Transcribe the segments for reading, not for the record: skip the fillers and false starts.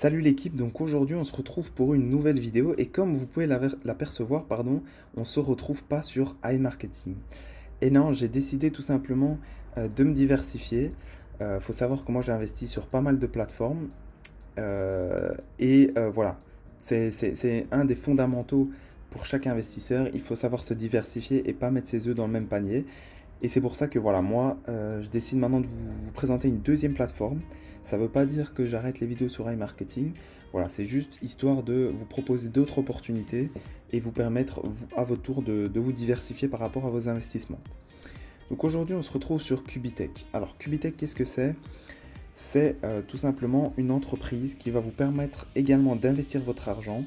Salut l'équipe, donc aujourd'hui on se retrouve pour une nouvelle vidéo et comme vous pouvez l'apercevoir, pardon, on se retrouve pas sur iMarketing. Et non, j'ai décidé tout simplement de me diversifier. Faut savoir que moi j'ai investi sur pas mal de plateformes voilà, c'est un des fondamentaux pour chaque investisseur. Il faut savoir se diversifier et pas mettre ses œufs dans le même panier. Et c'est pour ça que voilà, moi, je décide maintenant de vous présenter une deuxième plateforme. Ça ne veut pas dire que j'arrête les vidéos sur iMarketing. Voilà, c'est juste histoire de vous proposer d'autres opportunités et vous permettre, à votre tour, de vous diversifier par rapport à vos investissements. Donc aujourd'hui, on se retrouve sur Cubitech. Alors, Cubitech, qu'est-ce que c'est? C'est tout simplement une entreprise qui va vous permettre également d'investir votre argent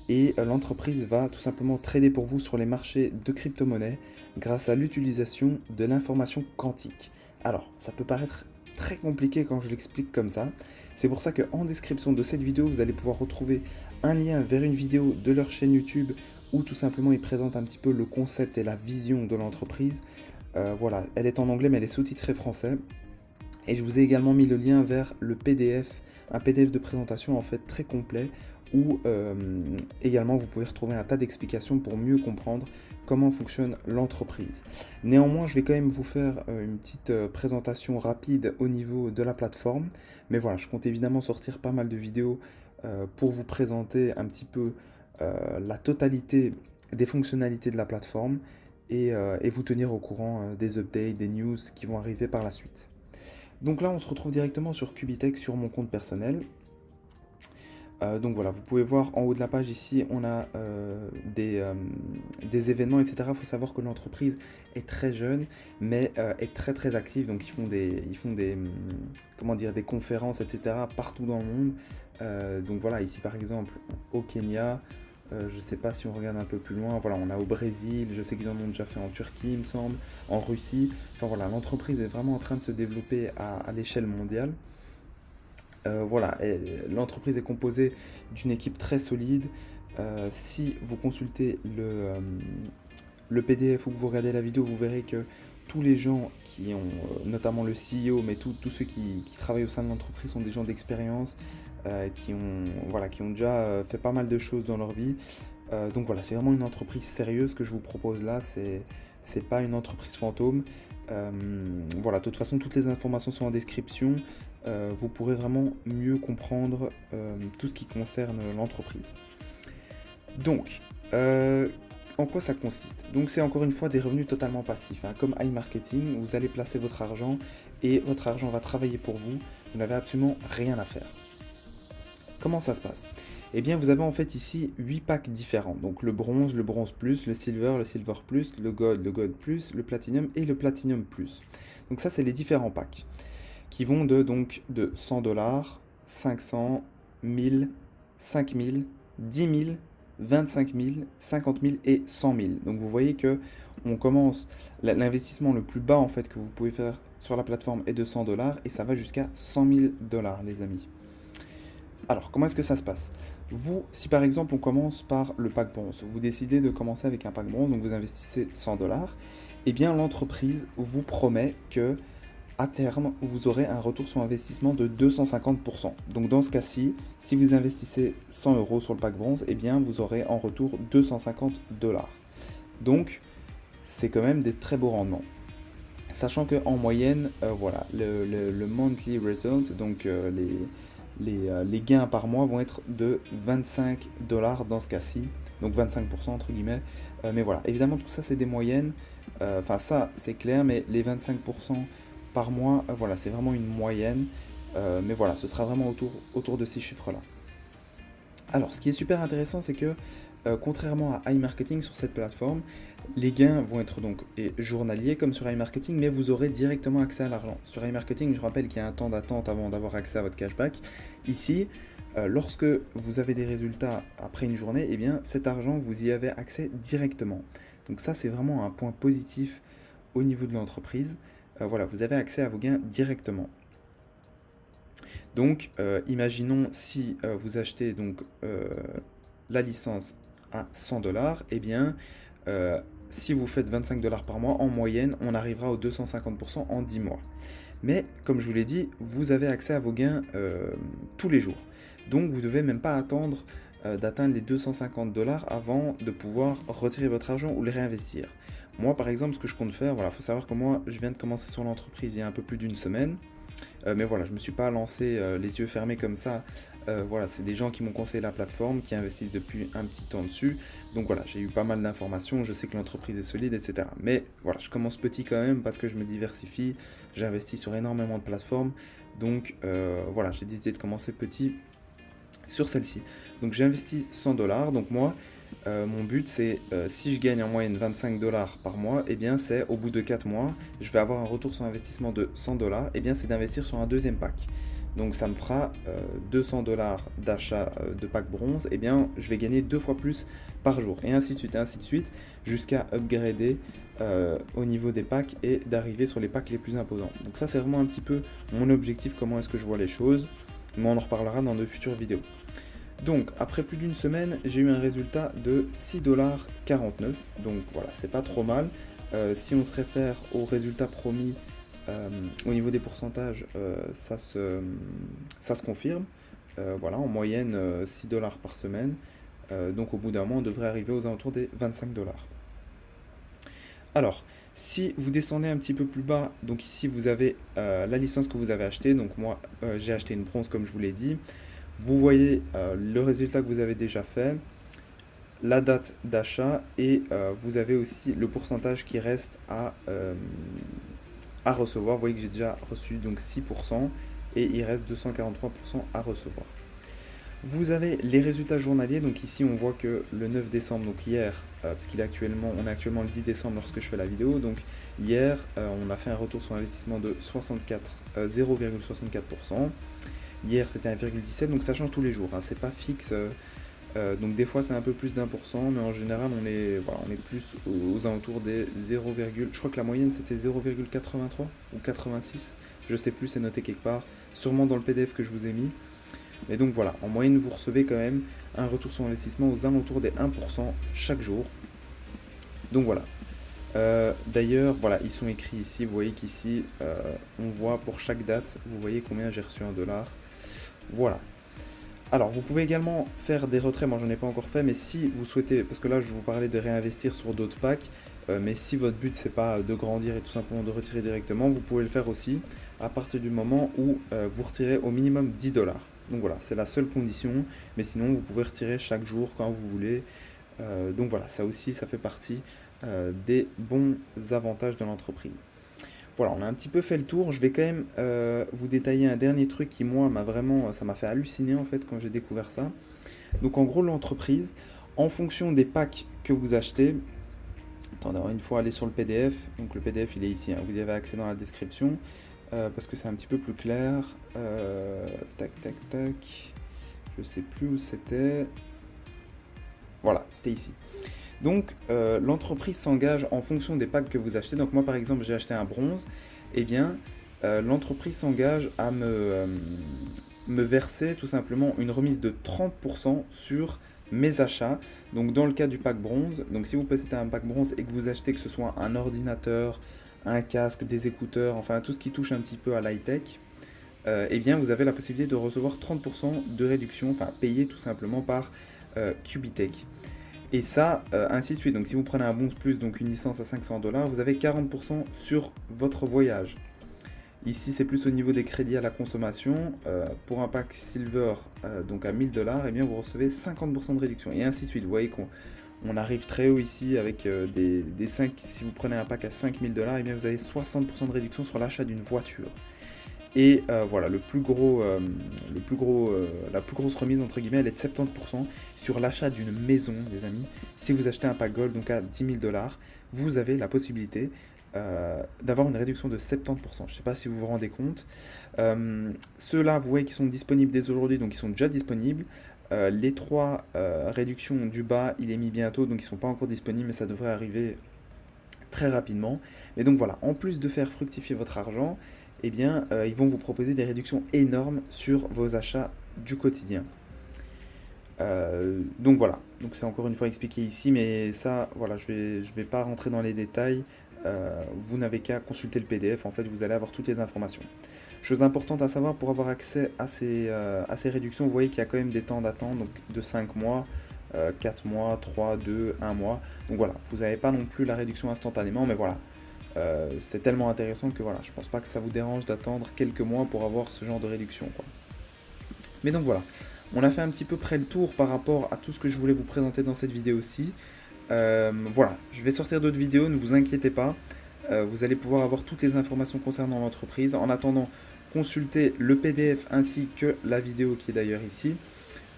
et l'entreprise va tout simplement trader pour vous sur les marchés de crypto-monnaies grâce à l'utilisation de l'information quantique. Alors, ça peut paraître très compliqué quand je l'explique comme ça. C'est pour ça qu'en description de cette vidéo, vous allez pouvoir retrouver un lien vers une vidéo de leur chaîne YouTube où tout simplement ils présentent un petit peu le concept et la vision de l'entreprise. Voilà, elle est en anglais mais elle est sous-titrée français. Et je vous ai également mis le lien vers le PDF, un PDF de présentation en fait très complet où également vous pouvez retrouver un tas d'explications pour mieux comprendre comment fonctionne l'entreprise. Néanmoins, je vais quand même vous faire une petite présentation rapide au niveau de la plateforme. Mais voilà, je compte évidemment sortir pas mal de vidéos pour vous présenter un petit peu la totalité des fonctionnalités de la plateforme et vous tenir au courant des updates, des news qui vont arriver par la suite. Donc là, on se retrouve directement sur Cubitech sur mon compte personnel. Donc voilà, vous pouvez voir en haut de la page ici, on a des événements, etc. Il faut savoir que l'entreprise est très jeune, mais est très très active. Donc comment dire, des conférences, etc. partout dans le monde. Donc voilà, ici par exemple au Kenya, je ne sais pas si on regarde un peu plus loin, voilà, on a au Brésil, je sais qu'ils en ont déjà fait en Turquie, il me semble, en Russie. Enfin voilà, l'entreprise est vraiment en train de se développer à l'échelle mondiale. Voilà, l'entreprise est composée d'une équipe très solide. Si vous consultez le PDF ou que vous regardez la vidéo, vous verrez que tous les gens qui ont, notamment le CEO, mais tous ceux qui travaillent au sein de l'entreprise sont des gens d'expérience, qui ont déjà fait pas mal de choses dans leur vie. Donc voilà, c'est vraiment une entreprise sérieuse que je vous propose là, c'est pas une entreprise fantôme. Voilà, de toute façon, toutes les informations sont en description. Vous pourrez vraiment mieux comprendre tout ce qui concerne l'entreprise. Donc, en quoi ça consiste? Donc, c'est encore une fois des revenus totalement passifs. Comme iMarketing, vous allez placer votre argent et votre argent va travailler pour vous. Vous n'avez absolument rien à faire. Comment ça se passe? Eh bien, vous avez en fait ici 8 packs différents. Donc, le bronze plus, le silver plus, le gold plus, le platinum et le platinum plus. Donc, ça, c'est les différents packs qui vont de 100 $, 500, 1000, 5000, 10 000, 25 000, 50 000 et 100 000. Donc vous voyez que on commence, l'investissement le plus bas en fait que vous pouvez faire sur la plateforme est de 100 $ et ça va jusqu'à 100 000 $, les amis. Alors, comment est-ce que ça se passe? Vous, si par exemple on commence par le pack bronze, vous décidez de commencer avec un pack bronze, donc vous investissez 100 $, et bien l'entreprise vous promet que à terme, vous aurez un retour sur investissement de 250%. Donc dans ce cas-ci, si vous investissez 100 € sur le pack bronze, eh bien vous aurez en retour 250 $. Donc c'est quand même des très beaux rendements. Sachant qu'en moyenne, voilà, le monthly result, donc les gains par mois vont être de 25 $ dans ce cas-ci, donc 25% entre guillemets. Mais voilà, évidemment tout ça c'est des moyennes, enfin ça c'est clair, mais les 25% par mois, voilà, c'est vraiment une moyenne, mais voilà, ce sera vraiment autour de ces chiffres-là. Alors, ce qui est super intéressant, c'est que contrairement à iMarketing sur cette plateforme, les gains vont être donc journaliers comme sur iMarketing, mais vous aurez directement accès à l'argent. Sur iMarketing, je rappelle qu'il y a un temps d'attente avant d'avoir accès à votre cashback. Ici, lorsque vous avez des résultats après une journée, eh bien cet argent, vous y avez accès directement. Donc ça, c'est vraiment un point positif au niveau de l'entreprise. Voilà, vous avez accès à vos gains directement. Donc, imaginons si vous achetez donc la licence à 100 $, eh bien, si vous faites 25 $ par mois, en moyenne, on arrivera aux 250% en 10 mois. Mais, comme je vous l'ai dit, vous avez accès à vos gains tous les jours. Donc vous ne devez même pas attendre d'atteindre les 250 $ avant de pouvoir retirer votre argent ou le réinvestir. Moi par exemple, ce que je compte faire, voilà, faut savoir que moi je viens de commencer sur l'entreprise il y a un peu plus d'une semaine. Mais voilà, je ne me suis pas lancé les yeux fermés comme ça. Voilà, c'est des gens qui m'ont conseillé la plateforme, qui investissent depuis un petit temps dessus. Donc voilà, j'ai eu pas mal d'informations, je sais que l'entreprise est solide, etc. Mais voilà, je commence petit quand même parce que je me diversifie. J'investis sur énormément de plateformes. Donc voilà, j'ai décidé de commencer petit sur celle-ci. Donc j'ai investi 100 $. Donc moi, mon but c'est, si je gagne en moyenne 25 $ par mois, et bien c'est au bout de 4 mois, je vais avoir un retour sur investissement de 100 $, et bien c'est d'investir sur un deuxième pack. Donc ça me fera 200 $ d'achat de pack bronze, et bien je vais gagner 2 fois plus par jour, et ainsi de suite, jusqu'à upgrader au niveau des packs et d'arriver sur les packs les plus imposants. Donc ça c'est vraiment un petit peu mon objectif, comment est-ce que je vois les choses, mais on en reparlera dans de futures vidéos. Donc, après plus d'une semaine, j'ai eu un résultat de 6,49 $. Donc voilà, c'est pas trop mal. Si on se réfère au résultat promis au niveau des pourcentages, ça se confirme. Voilà, en moyenne 6 $ par semaine. Donc au bout d'un mois, on devrait arriver aux alentours des 25 $. Alors, si vous descendez un petit peu plus bas, donc ici vous avez la licence que vous avez achetée. Donc moi, j'ai acheté une bronze comme je vous l'ai dit. Vous voyez le résultat que vous avez déjà fait, la date d'achat et vous avez aussi le pourcentage qui reste à recevoir. Vous voyez que j'ai déjà reçu donc 6% et il reste 243% à recevoir. Vous avez les résultats journaliers, donc ici on voit que le 9 décembre, donc hier, parce on est actuellement le 10 décembre lorsque je fais la vidéo, donc hier on a fait un retour sur investissement de 0,64%. Hier c'était 1,17, donc ça change tous les jours, hein, c'est pas fixe. Donc des fois c'est un peu plus d'1%, mais en général on est plus aux alentours des 0, je crois que la moyenne c'était 0,83 ou 86, je sais plus, c'est noté quelque part, sûrement dans le PDF que je vous ai mis. Mais donc voilà, en moyenne vous recevez quand même un retour sur investissement aux alentours des 1% chaque jour. Donc voilà. D'ailleurs, voilà, ils sont écrits ici, vous voyez qu'ici on voit pour chaque date, vous voyez combien j'ai reçu en dollars. Voilà. Alors, vous pouvez également faire des retraits, moi j'en ai pas encore fait, mais si vous souhaitez, parce que là je vous parlais de réinvestir sur d'autres packs, mais si votre but c'est pas de grandir et tout simplement de retirer directement, vous pouvez le faire aussi à partir du moment où vous retirez au minimum 10 $. Donc voilà, c'est la seule condition, mais sinon vous pouvez retirer chaque jour quand vous voulez. Donc voilà, ça aussi ça fait partie des bons avantages de l'entreprise. Voilà, on a un petit peu fait le tour. Je vais quand même vous détailler un dernier truc qui, moi, ça m'a fait halluciner en fait quand j'ai découvert ça. Donc, en gros, l'entreprise, en fonction des packs que vous achetez, attendez, il faut aller sur le PDF. Donc, le PDF, il est ici, hein. Vous y avez accès dans la description parce que c'est un petit peu plus clair. Tac, tac, tac. Je sais plus où c'était. Voilà, c'était ici. Donc l'entreprise s'engage en fonction des packs que vous achetez. Donc moi par exemple j'ai acheté un bronze, et bien l'entreprise s'engage à me verser tout simplement une remise de 30% sur mes achats. Donc dans le cas du pack bronze, donc si vous possédez un pack bronze et que vous achetez que ce soit un ordinateur, un casque, des écouteurs, enfin tout ce qui touche un petit peu à l'high-tech, eh bien vous avez la possibilité de recevoir 30% de réduction, enfin payé tout simplement par Cubitech. Et ça, ainsi de suite. Donc si vous prenez un Bronze Plus, donc une licence à 500 $, vous avez 40% sur votre voyage. Ici, c'est plus au niveau des crédits à la consommation. Pour un pack Silver, donc à 1000 $, eh bien, vous recevez 50% de réduction. Et ainsi de suite. Vous voyez qu'on arrive très haut ici avec des 5. Si vous prenez un pack à 5000 $, eh bien, vous avez 60% de réduction sur l'achat d'une voiture. Et voilà, la plus grosse remise entre guillemets, elle est de 70% sur l'achat d'une maison, les amis. Si vous achetez un pack gold, donc à 10 000 $, vous avez la possibilité d'avoir une réduction de 70%. Je ne sais pas si vous vous rendez compte. Ceux-là, vous voyez qu'ils sont disponibles dès aujourd'hui, donc ils sont déjà disponibles. Les 3 réductions du bas, il est mis bientôt, donc ils ne sont pas encore disponibles, mais ça devrait arriver très rapidement. Mais donc voilà, en plus de faire fructifier votre argent, eh bien, ils vont vous proposer des réductions énormes sur vos achats du quotidien. Donc voilà, donc c'est encore une fois expliqué ici, mais ça, voilà, je vais pas rentrer dans les détails. Vous n'avez qu'à consulter le PDF, en fait, vous allez avoir toutes les informations. Chose importante à savoir pour avoir accès à ces réductions, vous voyez qu'il y a quand même des temps d'attente, donc de 5 mois, 4 mois, 3, 2, 1 mois. Donc voilà, vous n'avez pas non plus la réduction instantanément, mais voilà, c'est tellement intéressant que voilà, je pense pas que ça vous dérange d'attendre quelques mois pour avoir ce genre de réduction, quoi. Mais donc voilà, on a fait un petit peu près le tour par rapport à tout ce que je voulais vous présenter dans cette vidéo-ci. Voilà, je vais sortir d'autres vidéos, ne vous inquiétez pas. Vous allez pouvoir avoir toutes les informations concernant l'entreprise. En attendant, consultez le PDF ainsi que la vidéo qui est d'ailleurs ici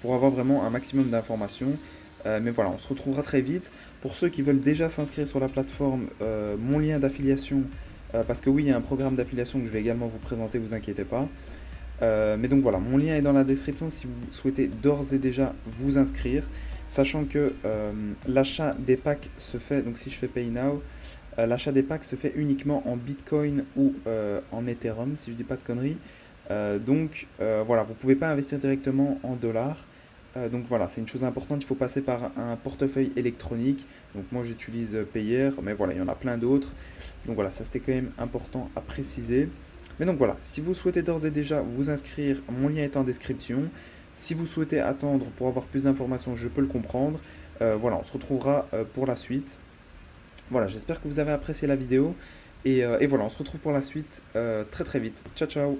pour avoir vraiment un maximum d'informations. Mais voilà, on se retrouvera très vite. Pour ceux qui veulent déjà s'inscrire sur la plateforme, mon lien d'affiliation, parce que oui, il y a un programme d'affiliation que je vais également vous présenter, vous inquiétez pas. Mais donc voilà, mon lien est dans la description si vous souhaitez d'ores et déjà vous inscrire, sachant que l'achat des packs se fait, donc si je fais Pay Now, l'achat des packs se fait uniquement en Bitcoin ou en Ethereum, si je dis pas de conneries. Voilà, vous ne pouvez pas investir directement en dollars. Donc voilà, c'est une chose importante, il faut passer par un portefeuille électronique. Donc moi j'utilise Payer, mais voilà, il y en a plein d'autres. Donc voilà, ça c'était quand même important à préciser. Mais donc voilà, si vous souhaitez d'ores et déjà vous inscrire, mon lien est en description. Si vous souhaitez attendre pour avoir plus d'informations, je peux le comprendre. Voilà, on se retrouvera pour la suite. Voilà, j'espère que vous avez apprécié la vidéo. Et voilà, on se retrouve pour la suite très très vite. Ciao ciao.